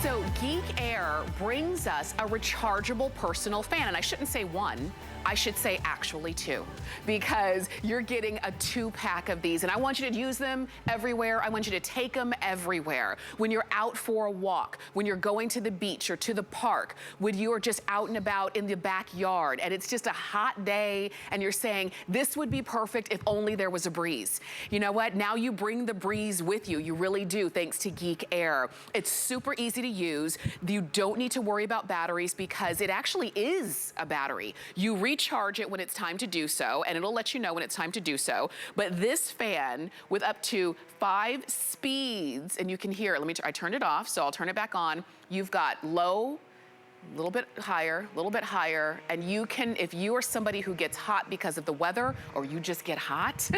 So Geek Aire brings us a rechargeable personal fan, and I shouldn't say one, I should say actually two, because you're getting a 2-pack of these, and I want you to use them everywhere. I want you to take them everywhere. When you're out for a walk, when you're going to the beach or to the park, when you're just out and about in the backyard, and it's just a hot day, and you're saying, this would be perfect if only there was a breeze. You know what? Now you bring the breeze with you. You really do, thanks to Geek Aire. It's super easy to use. You don't need to worry about batteries because it actually is a battery. You recharge it when it's time to do so, and it'll let you know when it's time to do so. But this fan with up to 5 speeds, and you can hear it. I turned it off, so I'll turn it back on. You've got low, a little bit higher, and you can, if you are somebody who gets hot because of the weather, or you just get hot,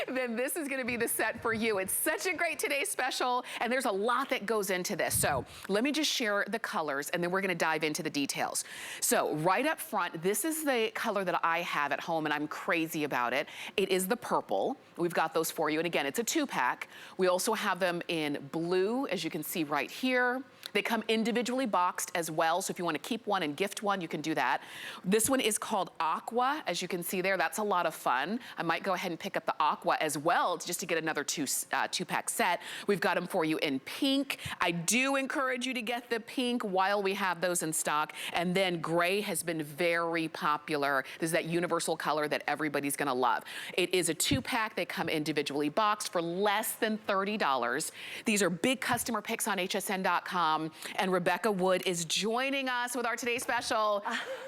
then this is gonna be the set for you. It's such a great today's special, and there's a lot that goes into this. So let me just share the colors, and then we're gonna dive into the details. So right up front, this is the color that I have at home, and I'm crazy about it. It is the purple. We've got those for you, and again, it's a 2-pack. We also have them in blue, as you can see right here. They come individually boxed as well, so if you want to keep one and gift one, you can do that. This one is called Aqua, as you can see there. That's a lot of fun. I might go ahead and pick up the Aqua as well, just to get another 2-pack set. We've got them for you in pink. I do encourage you to get the pink while we have those in stock. And then gray has been very popular. This is that universal color that everybody's gonna love. It is a 2-pack. They come individually boxed for less than $30. These are big customer picks on hsn.com. And Rebecca Wood is joining us with our today's special.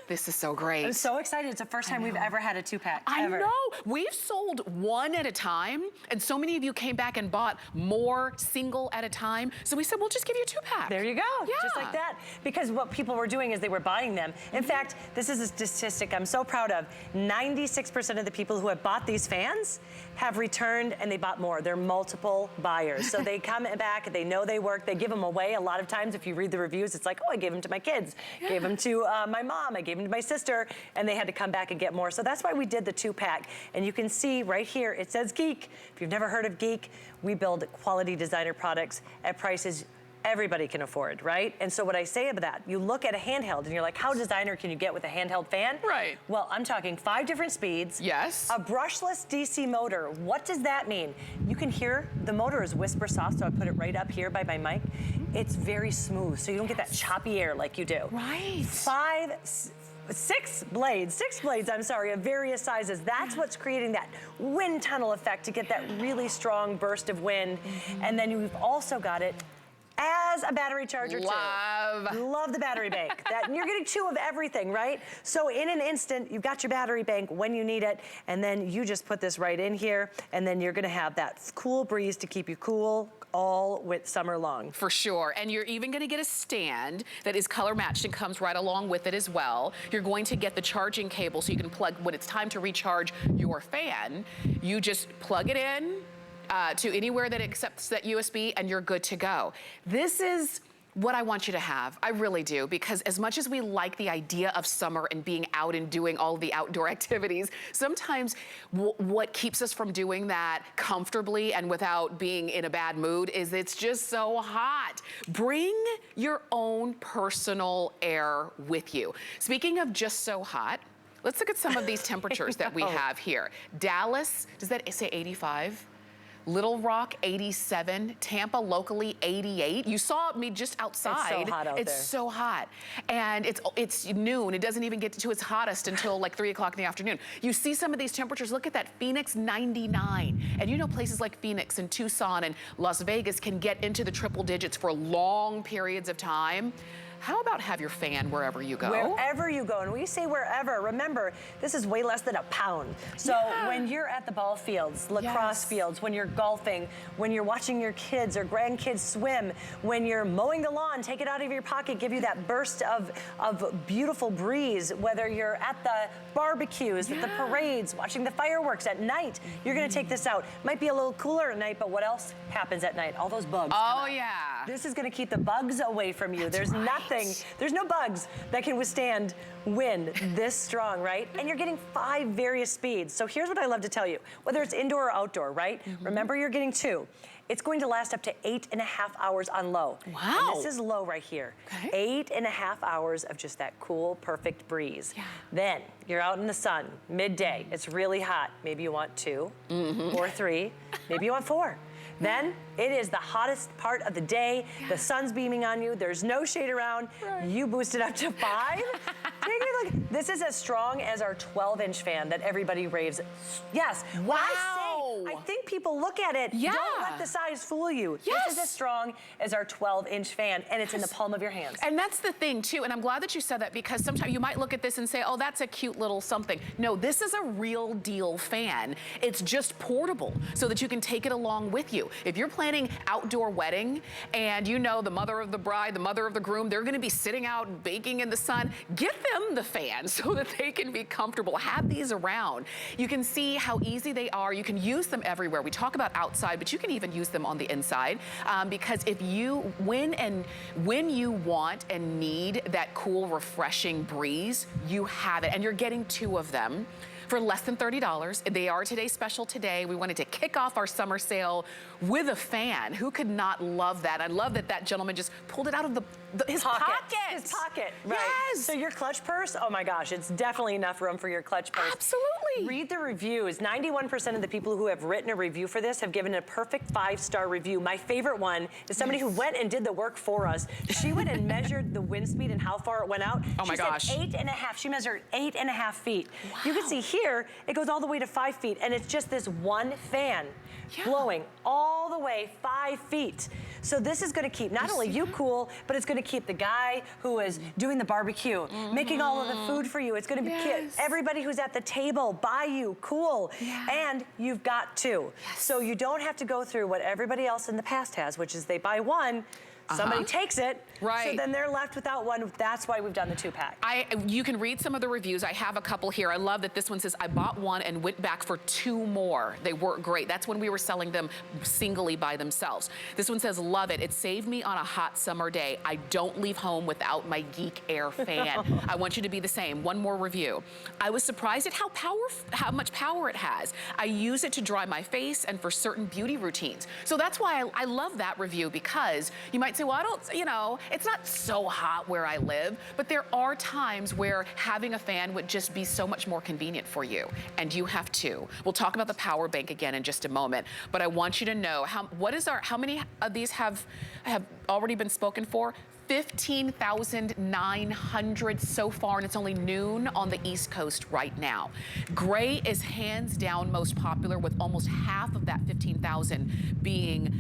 This is so great. I'm so excited. It's the first time we've ever had a 2-pack. I know. We've sold one at a time, and so many of you came back and bought more single at a time. So we said, we'll just give you a 2-pack. There you go. Yeah. Just like that. Because what people were doing is they were buying them. In fact, this is a statistic I'm so proud of. 96% of the people who have bought these fans have returned and they bought more. They're multiple buyers. So they come back, they know they work, they give them away. A lot of times if you read the reviews, it's like, oh, I gave them to my kids, gave them to my mom, I gave them to my sister, and they had to come back and get more. So that's why we did the 2-pack. And you can see right here, it says Geek. If you've never heard of Geek, we build quality designer products at prices everybody can afford, right? And so what I say about that, you look at a handheld and you're like, how designer can you get with a handheld fan? Right. Well, I'm talking 5 different speeds. Yes. A brushless DC motor. What does that mean? You can hear the motor is whisper soft, so I put it right up here by my mic. It's very smooth, so you don't get that choppy air like you do. Right. 6 blades, I'm sorry, of various sizes. That's what's creating that wind tunnel effect to get that really strong burst of wind. And then you've also got it as a battery charger too. Love the battery bank. You're getting 2 of everything, right? So in an instant, you've got your battery bank when you need it, and then you just put this right in here, and then you're gonna have that cool breeze to keep you cool all with summer long. For sure, and you're even gonna get a stand that is color matched and comes right along with it as well. You're going to get the charging cable so you can plug, when it's time to recharge your fan, you just plug it in, to anywhere that accepts that USB, and you're good to go. This is what I want you to have. I really do, because as much as we like the idea of summer and being out and doing all of the outdoor activities, sometimes what keeps us from doing that comfortably and without being in a bad mood is it's just so hot. Bring your own personal air with you. Speaking of just so hot, let's look at some of these temperatures that we have here. Dallas, does that say 85? Little Rock, 87. Tampa, locally, 88. You saw me just outside. It's so hot out there. It's so hot. And it's noon. It doesn't even get to its hottest until like 3 o'clock in the afternoon. You see some of these temperatures. Look at that. Phoenix, 99. And you know places like Phoenix and Tucson and Las Vegas can get into the triple digits for long periods of time. How about have your fan wherever you go? Wherever you go, and we say wherever, remember, this is way less than a pound. So when you're at the ball fields, lacrosse fields, when you're golfing, when you're watching your kids or grandkids swim, when you're mowing the lawn, take it out of your pocket, give you that burst of beautiful breeze, whether you're at the barbecues, at the parades, watching the fireworks at night, you're gonna take this out. Might be a little cooler at night, but what else happens at night? All those bugs. Oh yeah. This is gonna keep the bugs away from you. There's nothing, there's no bugs that can withstand wind this strong, right? And you're getting 5 various speeds. So here's what I love to tell you, whether it's indoor or outdoor, right? Remember, you're getting 2. It's going to last up to 8.5 hours on low. Wow. And this is low right here. Okay. 8.5 hours of just that cool, perfect breeze. Yeah. Then you're out in the sun, midday. It's really hot. Maybe you want 2 or 3. Maybe you want 4. Then it is the hottest part of the day. The sun's beaming on you. There's no shade around. You boost it up to 5. Take a look. This is as strong as our 12-inch fan that everybody raves. Yes. Wow. I think people look at it. Yeah. Don't let the size fool you. Yes. This is as strong as our 12-inch fan, and it's in the palm of your hands. And that's the thing too, and I'm glad that you said that, because sometimes you might look at this and say, oh, that's a cute little something. No, this is a real deal fan. It's just portable so that you can take it along with you. If you're planning outdoor wedding and you know the mother of the bride, the mother of the groom, they're gonna be sitting out baking in the sun, get them the fan so that they can be comfortable. Have these around. You can see how easy they are. You can use them everywhere. We talk about outside, but you can even use them on the inside, because if you, when you want and need that cool, refreshing breeze, you have it, and you're getting 2 of them for less than $30. They are today's special today. We wanted to kick off our summer sale with a fan. Who could not love that? I love that that gentleman just pulled it out of his pocket. His pocket, right. Yes. So your clutch purse, oh my gosh, it's definitely enough room for your clutch purse. Absolutely. Read the reviews. 91% of the people who have written a review for this have given a perfect 5-star review. My favorite one is somebody who went and did the work for us. She went and measured the wind speed and how far it went out. Oh my gosh. She said 8.5. She measured 8.5 feet. Wow. You can see here, it goes all the way to 5 feet, and it's just this one fan blowing all the way 5 feet. So this is gonna keep not only you cool, but it's gonna keep the guy who is doing the barbecue, making all of the food for you. It's gonna keep everybody who's at the table by you cool. And you've got 2. So you don't have to go through what everybody else in the past has, which is they buy one, somebody takes it, so then they're left without one. That's why we've done the 2-pack. You can read some of the reviews. I have a couple here. I love that this one says, I bought one and went back for 2 more. They work great. That's when we were selling them singly by themselves. This one says, love it. It saved me on a hot summer day. I don't leave home without my Geek Aire fan. I want you to be the same. One more review. I was surprised at how much power it has. I use it to dry my face and for certain beauty routines. So that's why I love that review, because you might say, well, I don't, you know, it's not so hot where I live, but there are times where having a fan would just be so much more convenient for you, and you have 2. We'll talk about the power bank again in just a moment, but I want you to know how many of these have already been spoken for? 15,900 so far, and it's only noon on the East Coast right now. Gray is hands down most popular, with almost half of that 15,000 being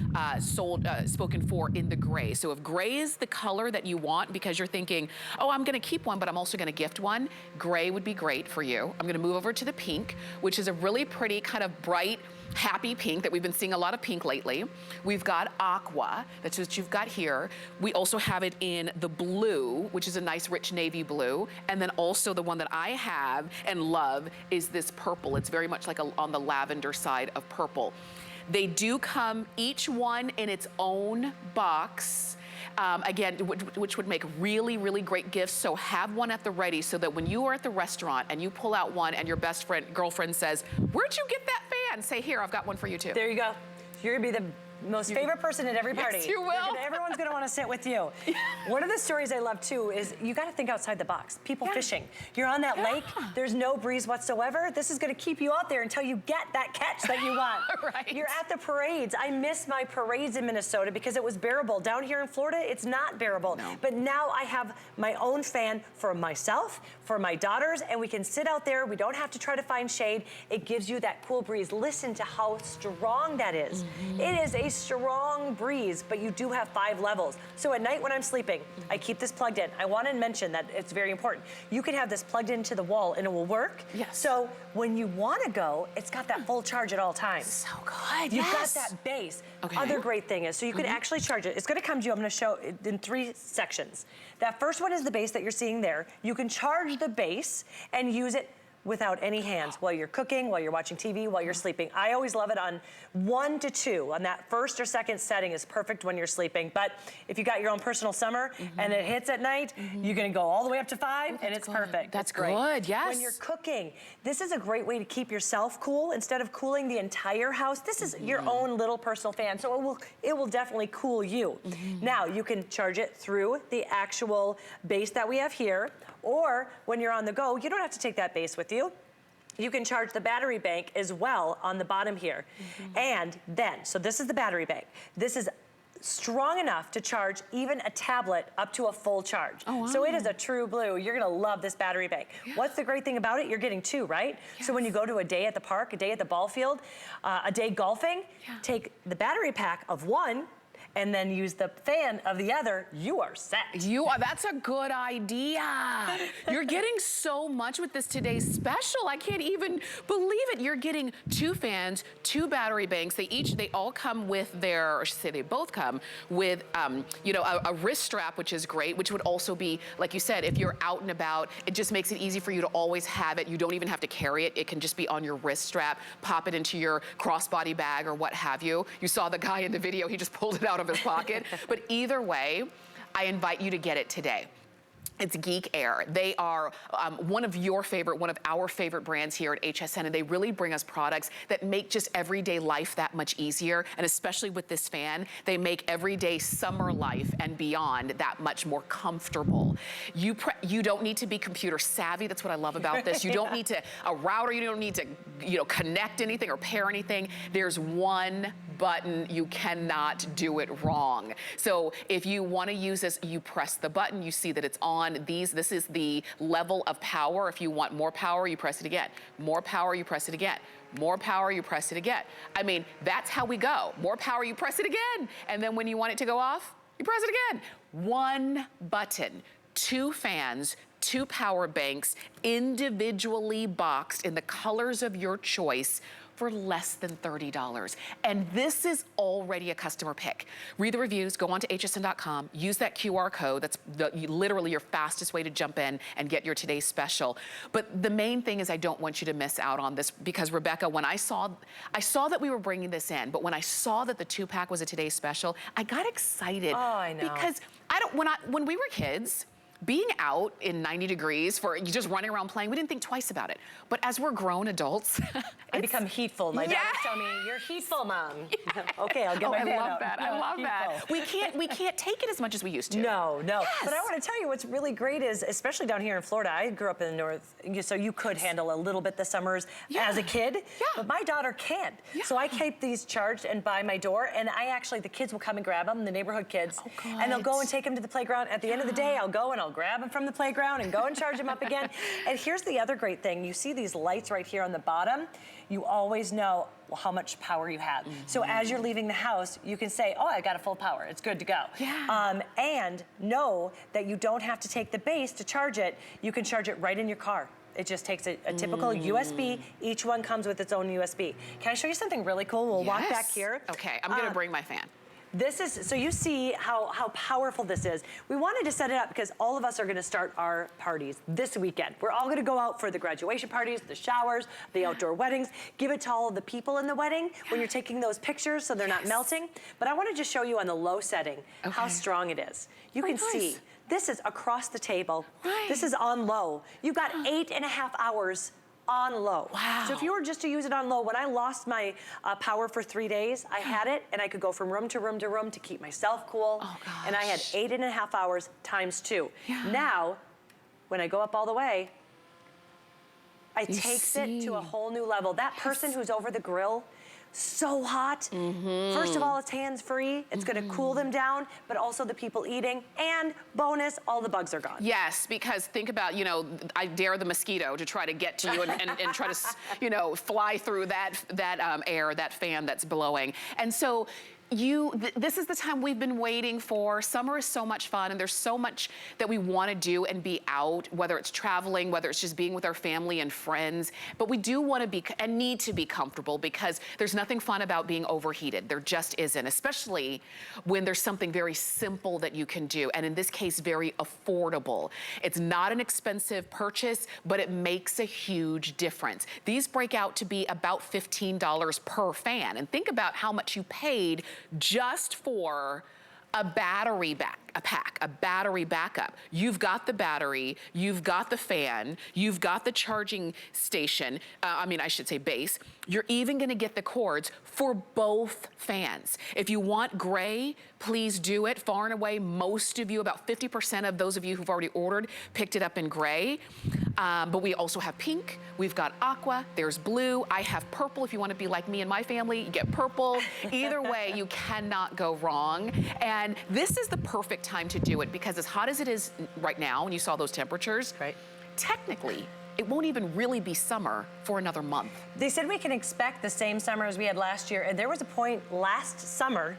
spoken for in the gray. So if gray is the color that you want because you're thinking, oh, I'm gonna keep one, but I'm also gonna gift one, gray would be great for you. I'm gonna move over to the pink, which is a really pretty kind of bright, happy pink that we've been seeing a lot of pink lately. We've got aqua, that's what you've got here. We also have it in the blue, which is a nice rich navy blue. And then also the one that I have and love is this purple. It's very much like on the lavender side of purple. They do come each one in its own box. Again, which would make really, really great gifts. So have one at the ready so that when you are at the restaurant and you pull out one and your best friend, girlfriend says, where'd you get that fan? Say, here, I've got one for you too. There you go. You're gonna be the most favorite person at every party. Yes, you will. Everyone's gonna wanna sit with you. One of the stories I love too is you gotta think outside the box. People fishing. You're on that lake, there's no breeze whatsoever. This is gonna keep you out there until you get that catch that you want. You're at the parades. I miss my parades in Minnesota because it was bearable. Down here in Florida, it's not bearable. But now I have my own fan for myself, for my daughters, and we can sit out there. We don't have to try to find shade. It gives you that cool breeze. Listen to how strong that is. It is a strong breeze, but you do have 5 levels. So at night when I'm sleeping, I keep this plugged in. I want to mention that it's very important. You can have this plugged into the wall and it will work. So when you want to go, it's got that full charge at all times. So good. You've got that base. Other great thing is, so you can actually charge it. It's going to come to you, I'm going to show it in 3 sections. That first one is the base that you're seeing there. You can charge the base and use it without any hands while you're cooking, while you're watching TV, while you're sleeping. I always love it on 1 to 2. On that first or second setting is perfect when you're sleeping. But if you got your own personal summer and it hits at night, you're gonna go all the way up to 5 and it's perfect. That's great. good, yes. When you're cooking, this is a great way to keep yourself cool. Instead of cooling the entire house, this is your own little personal fan, so it will definitely cool you. Now, you can charge it through the actual base that we have here, or when you're on the go, you don't have to take that base with you. You can charge the battery bank as well on the bottom here. And then, so this is the battery bank. This is strong enough to charge even a tablet up to a full charge. Oh, wow. So it is a true blue. You're gonna love this battery bank. What's the great thing about it? You're getting 2, right? So when you go to a day at the park, a day at the ball field, a day golfing, take the battery pack of 1 and then use the fan of the other, you are set. That's a good idea. You're getting so much with this today's special. I can't even believe it. You're getting 2 fans, 2 battery banks. They all come with their, or I should say they both come with, you know, a wrist strap, which is great, which would also be, like you said, if you're out and about, it just makes it easy for you to always have it. You don't even have to carry it. It can just be on your wrist strap, pop it into your crossbody bag or what have you. You saw the guy in the video, he just pulled it out of his pocket. But either way, I invite you to get it today. It's Geek Aire. They are one of our favorite brands here at HSN, and they really bring us products that make just everyday life that much easier, and especially with this fan, they make everyday summer life and beyond that much more comfortable. You don't need to be computer savvy. That's what I love about this. You don't need a router. You don't need to, you know, connect anything or pair anything. There's one button. You cannot do it wrong. So if you want to use this, you press the button. You see that it's on. This is the level of power. If you want more power, you press it again. More power, you press it again. More power, you press it again. I mean, that's how we go. More power, you press it again. And then when you want it to go off, you press it again. One button, 2 fans, 2 power banks, individually boxed in the colors of your choice, for less than $30. And this is already a customer pick. Read the reviews, go on to hsn.com, use that QR code. That's literally your fastest way to jump in and get your today's special. But the main thing is I don't want you to miss out on this, because Rebecca, when I saw that we were bringing this in, but when I saw that the 2-pack was a today's special, I got excited. Oh, I know. Because when we were kids, being out in 90 degrees for just running around playing, we didn't think twice about it. But as we're grown adults, I become heatful. My daughters tell me, "You're heatful, Mom." Okay, I'll get my hand out. I love that. We can't take it as much as we used to. No. Yes. But I want to tell you what's really great is, especially down here in Florida, I grew up in the north, so you could handle a little bit the summers as a kid, but my daughter can't. So I keep these charged and by my door, and the kids will come and grab them, the neighborhood kids, and they'll go and take them to the playground. At the end of the day, I'll go and I'll grab them from the playground and go and charge them up again. And here's the other great thing. You see these lights right here on the bottom. You always know how much power you have. So as you're leaving the house, you can say, oh, I got a full power. It's good to go. And know that you don't have to take the base to charge it. You can charge it right in your car. It just takes a typical USB. Each one comes with its own USB. Can I show you something really cool? We'll walk back here. Okay, I'm gonna bring my fan. This is, so you see how powerful this is. We wanted to set it up because all of us are gonna start our parties this weekend. We're all gonna go out for the graduation parties, the showers, the outdoor weddings. Give it to all of the people in the wedding when you're taking those pictures so they're not melting. But I wanna just show you on the low setting how strong it is. You can see, this is across the table. This is on low. You've got 8.5 hours on low. Wow. So if you were just to use it on low, when I lost my power for 3 days, I had it and I could go from room to room to room to keep myself cool. Oh, gosh. And I had 8.5 hours times 2. Now, when I go up all the way, it takes it to a whole new level. That person who's over the grill, so hot. First of all, it's hands-free. It's gonna cool them down, but also the people eating. And bonus, all the bugs are gone. Yes, because think about, I dare the mosquito to try to get to you and try to, fly through that air, that fan that's blowing. And so this is the time we've been waiting for. Summer is so much fun, and there's so much that we want to do and be out, whether it's traveling, whether it's just being with our family and friends. But we do want to be and need to be comfortable, because there's nothing fun about being overheated. There just isn't, especially when there's something very simple that you can do, and in this case, very affordable. It's not an expensive purchase, but it makes a huge difference. These break out to be about $15 per fan, and think about how much you paid just for a battery pack, a battery backup. You've got the battery, you've got the fan, you've got the charging station, I should say base. You're even gonna get the cords for both fans. If you want gray, please do it. Far and away, most of you, about 50% of those of you who've already ordered, picked it up in gray. But we also have pink, we've got aqua, there's blue. I have purple if you want to be like me and my family, you get purple. Either way, you cannot go wrong. And this is the perfect time to do it, because as hot as it is right now, and you saw those temperatures, right, technically, it won't even really be summer for another month. They said we can expect the same summer as we had last year, and there was a point last summer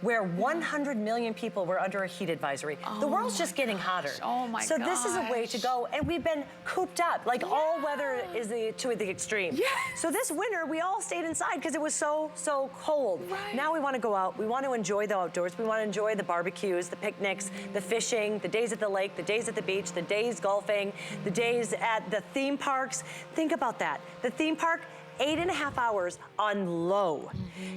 where 100 million people were under a heat advisory. The world's just getting hotter. Oh my gosh. So this is a way to go, and we've been cooped up. Like all weather is to the extreme. Yes. So this winter, we all stayed inside because it was so cold. Right. Now we want to go out. We want to enjoy the outdoors. We want to enjoy the barbecues, the picnics, the fishing, the days at the lake, the days at the beach, the days golfing, the days at the theme parks. Think about that. The theme park, 8.5 hours on low.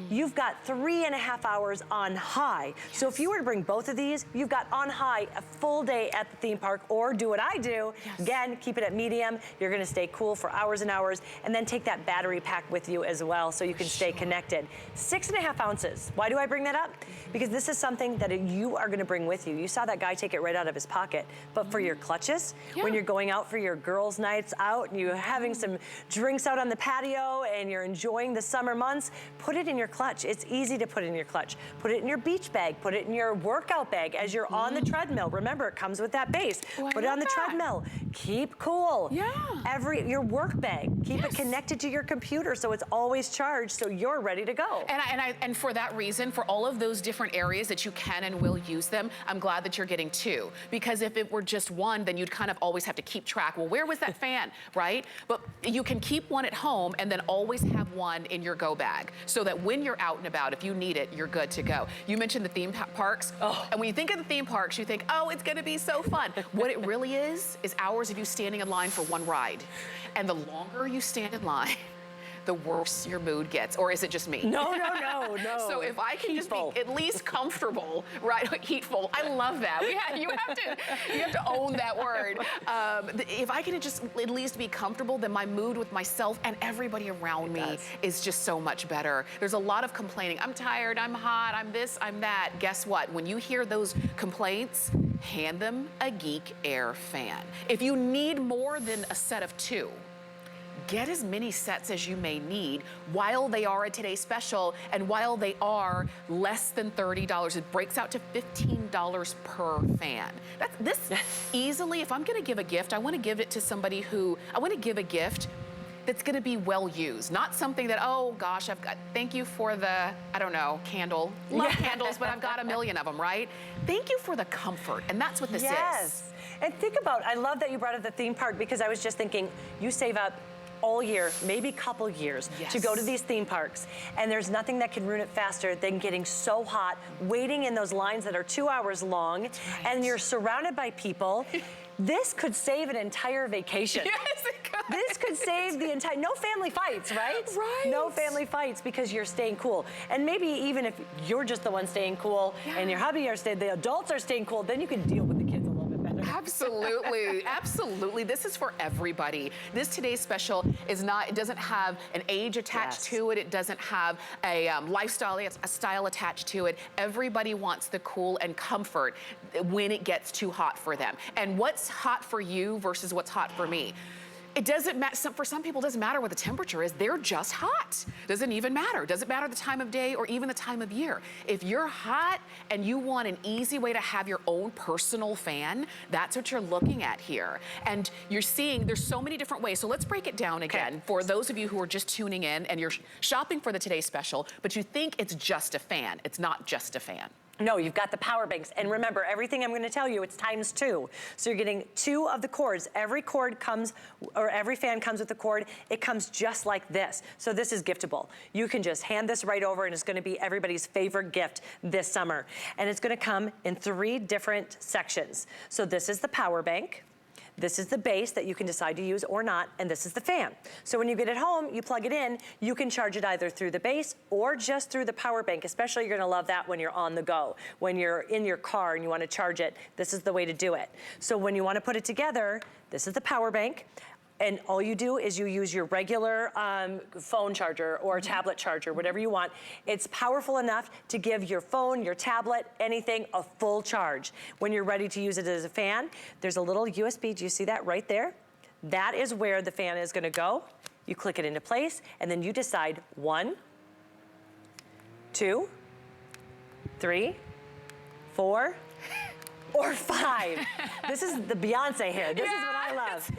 You've got 3.5 hours on high. Yes. So if you were to bring both of these, you've got on high a full day at the theme park, or do what I do. Yes. Again, keep it at medium. You're gonna stay cool for hours and hours, and then take that battery pack with you as well so you can stay connected. 6.5 ounces. Why do I bring that up? Because this is something that you are gonna bring with you. You saw that guy take it right out of his pocket. But for your clutches, when you're going out for your girls' nights out and you're having some drinks out on the patio, and you're enjoying the summer months, put it in your clutch. It's easy to put in your clutch. Put it in your beach bag, put it in your workout bag as you're on the treadmill. Remember, it comes with that base. Put it on the treadmill. Keep cool. Yeah. Your work bag, keep it connected to your computer so it's always charged, so you're ready to go. And for that reason, for all of those different areas that you can and will use them, I'm glad that you're getting two. Because if it were just one, then you'd kind of always have to keep track. Well, where was that fan, right? But you can keep one at home and then always have one in your go bag, so that when you're out and about, if you need it, you're good to go. You mentioned the theme parks, and when you think of the theme parks, you think, oh, it's gonna be so fun. What it really is hours of you standing in line for one ride. And the longer you stand in line, the worse your mood gets. Or is it just me? No. So if I can just be at least comfortable, right? Heatful. I love that. You have to own that word. If I can just at least be comfortable, then my mood with myself and everybody around me is just so much better. There's a lot of complaining. I'm tired, I'm hot, I'm this, I'm that. Guess what? When you hear those complaints, hand them a Geek Aire fan. If you need more than a set of two, get as many sets as you may need while they are at today's special, and while they are less than $30. It breaks out to $15 per fan. This easily, if I'm gonna give a gift, I wanna give it to somebody I wanna give a gift that's gonna be well used, not something that, oh gosh, thank you for the, I don't know, candle. Love candles, but I've got a million of them, right? Thank you for the comfort, and that's what this is. And think about, I love that you brought up the theme park, because I was just thinking, you save up all year, maybe couple years, to go to these theme parks. And there's nothing that can ruin it faster than getting so hot, waiting in those lines that are 2 hours long, and you're surrounded by people. This could save an entire vacation. Yes, it could. This could save the entire, no family fights, right? Right. No family fights, because you're staying cool. And maybe even if you're just the one staying cool, and your hubby the adults are staying cool, then you can deal with the kids a little bit better. Absolutely, absolutely. This is for everybody. This today's special is not, it doesn't have an age attached to it. It doesn't have a lifestyle, a style attached to it. Everybody wants the cool and comfort when it gets too hot for them. And what's hot for you versus what's hot for me? It doesn't matter, for some people, it doesn't matter what the temperature is. They're just hot. Doesn't even matter. Doesn't matter the time of day or even the time of year. If you're hot and you want an easy way to have your own personal fan, that's what you're looking at here. And you're seeing there's so many different ways. So let's break it down again for those of you who are just tuning in and you're shopping for the Today Special, but you think it's just a fan. It's not just a fan. No, you've got the power banks. And remember, everything I'm gonna tell you, it's ×2. So you're getting 2 of the cords. Every cord comes, or every fan comes with a cord. It comes just like this. So this is giftable. You can just hand this right over and it's gonna be everybody's favorite gift this summer. And it's gonna come in 3 different sections. So this is the power bank. This is the base that you can decide to use or not, and this is the fan. So when you get it home, you plug it in, you can charge it either through the base or just through the power bank. Especially you're gonna love that when you're on the go. When you're in your car and you wanna charge it, this is the way to do it. So when you wanna put it together, this is the power bank. And all you do is you use your regular phone charger or tablet charger, whatever you want. It's powerful enough to give your phone, your tablet, anything a full charge. When you're ready to use it as a fan, there's a little USB, do you see that right there? That is where the fan is gonna go. You click it into place and then you decide 1, 2, 3, 4, or 5. This is the Beyonce hair. This is what I love.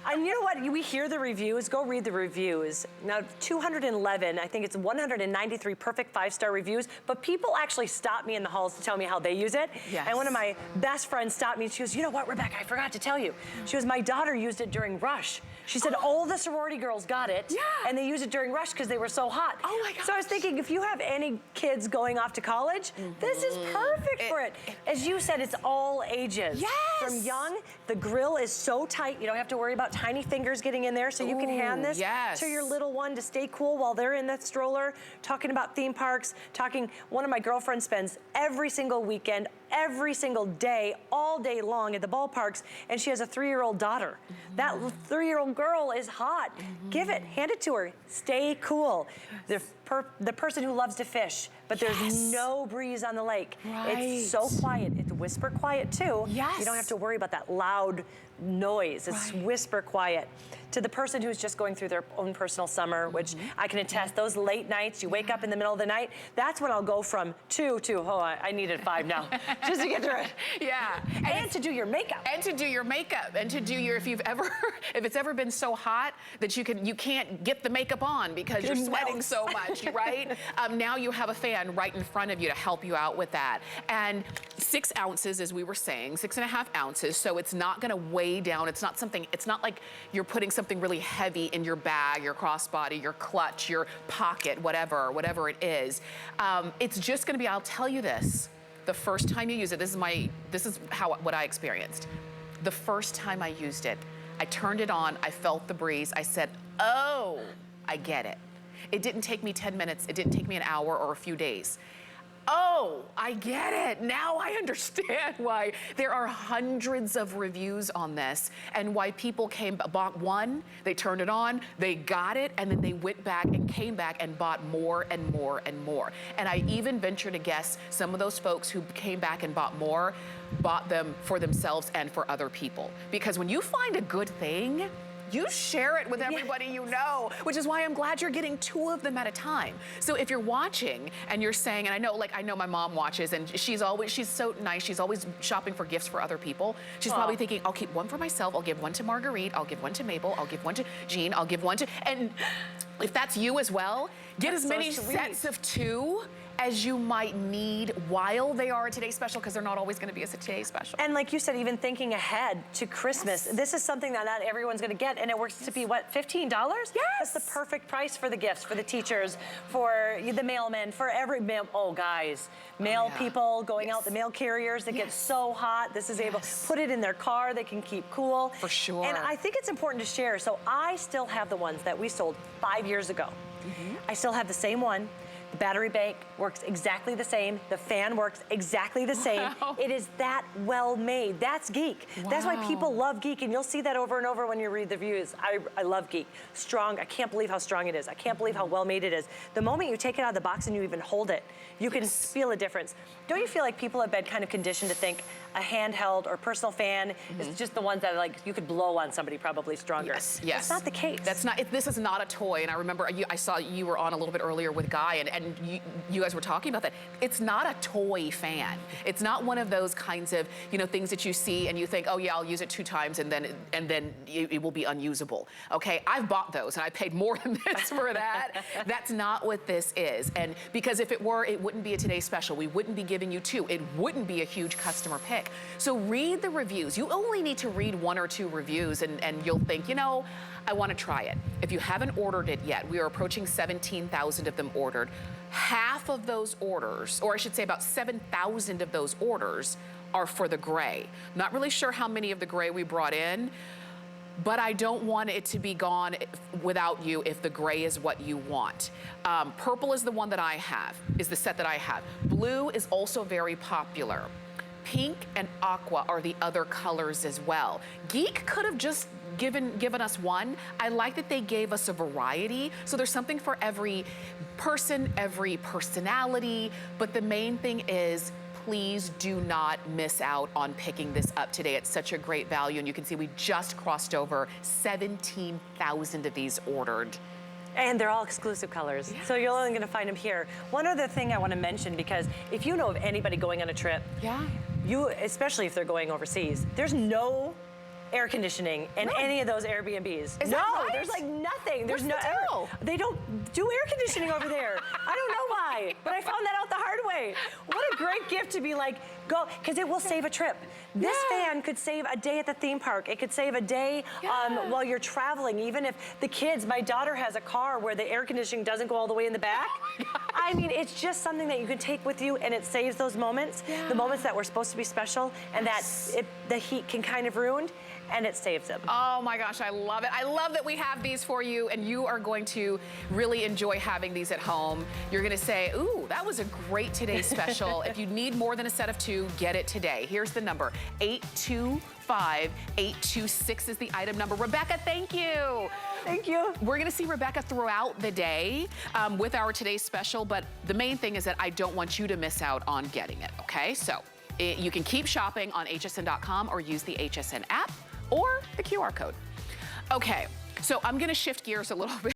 And you know what? We hear the reviews. Go read the reviews. Now, 211, I think it's 193 perfect 5-star reviews, but people actually stop me in the halls to tell me how they use it. Yes. And one of my best friends stopped me and she goes, you know what, Rebecca, I forgot to tell you. She goes, my daughter used it during Rush. She said all the sorority girls got it, and they used it during Rush because they were so hot. Oh my gosh. So I was thinking, if you have any kids going off to college, this is perfect for it. As you said, it's all ages. Yes. From young, the grill is so tight, you don't have to worry about tiny fingers getting in there, so you can hand this to your little one to stay cool while they're in the stroller, talking about theme parks, one of my girlfriends spends every single weekend, every single day, all day long at the ballparks, and she has a 3-year-old daughter. That 3-year-old girl is hot. Give it, hand it to her, stay cool. The person who loves to fish, but there's no breeze on the lake. It's so quiet, it's whisper quiet too. You don't have to worry about that loud noise, it's whisper quiet. To the person who's just going through their own personal summer, which I can attest, those late nights, you wake up in the middle of the night, that's when I'll go from 2 to, oh, I needed 5 now, just to get through it. And to do your makeup. And to do your makeup, and to do your, if it's ever been so hot that you can't get the makeup on because you're sweating so much, right? Now you have a fan right in front of you to help you out with that. And 6 ounces, as we were saying, 6.5 ounces, so it's not gonna weigh down, it's not like you're putting something really heavy in your bag, your crossbody, your clutch, your pocket, whatever it is. It's just gonna be, I'll tell you this, the first time you use it, this is what I experienced. The first time I used it, I turned it on, I felt the breeze, I said, oh, I get it. It didn't take me 10 minutes, it didn't take me an hour or a few days. Oh, I get it. Now I understand why there are hundreds of reviews on this and why people bought one, they turned it on, they got it, and then they went back and came back and bought more and more and more. And I even venture to guess some of those folks who came back and bought more, bought them for themselves and for other people. Because when you find a good thing, you share it with everybody you know, which is why I'm glad you're getting 2 of them at a time. So if you're watching and you're saying, and I know my mom watches and she's so nice, she's always shopping for gifts for other people. She's probably thinking, I'll keep one for myself, I'll give one to Marguerite, I'll give one to Mabel, I'll give one to Jean, I'll give one to, and if that's you as well, get as many sets of 2 as you might need while they are a Today Special, because they're not always going to be a Today Special. And like you said, even thinking ahead to Christmas, this is something that not everyone's going to get, and it works to be, what, $15? That's the perfect price for the gifts, for the teachers, for the mailmen, for every mail. Oh, guys, mail people going out, the mail carriers that get so hot. This is able to put it in their car. They can keep cool. For sure. And I think it's important to share. So I still have the ones that we sold 5 years ago. I still have the same one. The battery bank works exactly the same. The fan works exactly the same. It is that well made. That's Geek. That's why people love Geek, and you'll see that over and over when you read the reviews. I love Geek. Strong. I can't believe how strong it is. I can't believe how well made it is. The moment you take it out of the box and you even hold it, you can feel a difference. Don't you feel like people have been kind of conditioned to think, a handheld or personal fan. It's just the ones that like you could blow on somebody probably stronger. Yes, yes. That's not the case. That's not, this is not a toy. And I remember I saw you were on a little bit earlier with Guy, and you guys were talking about that. It's not a toy fan. It's not one of those kinds of, you know, things that you see and you think, oh yeah, I'll use it 2 times and then it will be unusable. Okay, I've bought those and I paid more than this for that. That's not what this is. And because if it were, it wouldn't be a Today's Special. We wouldn't be giving you 2. It wouldn't be a huge customer pick. So read the reviews. You only need to read 1 or 2 reviews and you'll think, you know, I want to try it. If you haven't ordered it yet, we are approaching 17,000 of them ordered. Half of those orders, or I should say about 7,000 of those orders, are for the gray. Not really sure how many of the gray we brought in, but I don't want it to be gone without you if the gray is what you want. Purple is the one that I have, is the set that I have. Blue is also very popular. Pink and aqua are the other colors as well. Geek could have just given us 1. I like that they gave us a variety. So there's something for every person, every personality. But the main thing is, please do not miss out on picking this up today. It's such a great value. And you can see we just crossed over 17,000 of these ordered. And they're all exclusive colors. Yes. So you're only gonna find them here. One other thing I wanna mention, because if you know of anybody going on a trip, especially if they're going overseas, there's no air conditioning in any of those Airbnbs. Is that right? There's like nothing. There's What's the deal? They don't do air conditioning over there. I don't know why, but I found that out the hard way. What a great gift to be like, go, because it will save a trip. This fan could save a day at the theme park. It could save a day while you're traveling. Even if the kids, my daughter has a car where the air conditioning doesn't go all the way in the back. I mean, it's just something that you can take with you, and it saves those moments, the moments that were supposed to be special and that the heat can kind of ruin, and it saves them. Oh my gosh, I love it. I love that we have these for you, and you are going to really enjoy having these at home. You're gonna say, ooh, that was a great Today's Special. If you need more than a set of 2, get it today. Here's the number, 825-826 is the item number. Rebecca, thank you. Thank you. We're gonna see Rebecca throughout the day with our Today's Special, but the main thing is that I don't want you to miss out on getting it, okay? So you can keep shopping on hsn.com or use the HSN app or the QR code. Okay, so I'm gonna shift gears a little bit.